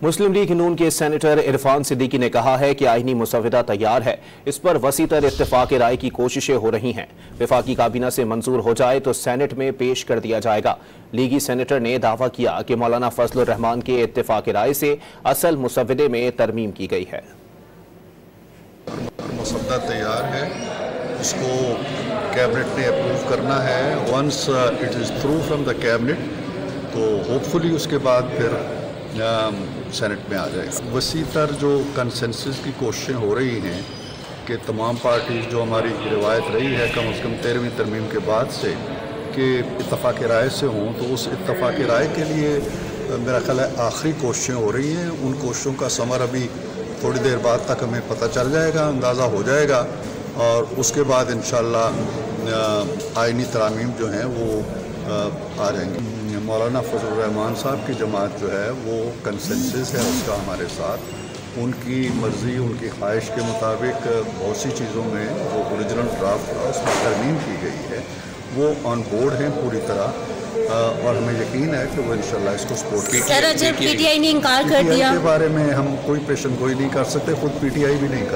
मुस्लिम league नून के senator Irfan Siddiqui ने कहा है कि आईनी मुसव्वदा तैयार है, इस पर वसी तर इत्तेफाक राय की कोशिशें हो रही हैं। वफाकी काबीना से मंजूर हो जाए तो सेनेट में पेश कर दिया जाएगा। लीगी सेनेटर ने दावा किया कि मौलाना फजलुर रहमान के इत्तेफाक राय से असल मुसव्वदे में तरमीम की गई है। मुसव्वदा तैयार है, इसको कैबिनेट ने अप्रूव करना है। Once it is through from the cabinet तो होपफुली उसके बाद फिर सेनेट में आ जाएगा। वसी तर जो कंसेंसस की कोशिशें हो रही हैं कि तमाम पार्टीज जो हमारी रिवायत रही है कम से कम 13वीं तरमीम के बाद से कि इत्तफाक राय से हों, तो उस इत्तफाक राय के लिए मेरा ख्याल है आखिरी कोशिशें हो रही हैं। उन कोशिशों का समर अभी थोड़ी देर बाद तक हमें पता चल जाएगा, अंदाज़ा हो जाएगा और उसके बाद इंशाअल्लाह आईनी तरामीम जो हैं वो आ जाएंगी। मौलाना फजलुर रहमान साहब की जमात जो है वो कंसेंसस है उसका हमारे साथ। उनकी मर्ज़ी, उनकी ख्वाहिश के मुताबिक बहुत सी चीज़ों में जो ओरिजिनल ड्राफ्ट था उसमें तरमीम की गई है, वो ऑन बोर्ड हैं पूरी तरह और हमें यकीन है कि वो इंशाल्लाह इसको सपोर्ट करेंगे। सर, जब पीटीआई ने इनकार कर दिया के बारे में हम कोई पेशन गोई नहीं कर सकते, खुद पीटीआई भी नहीं कर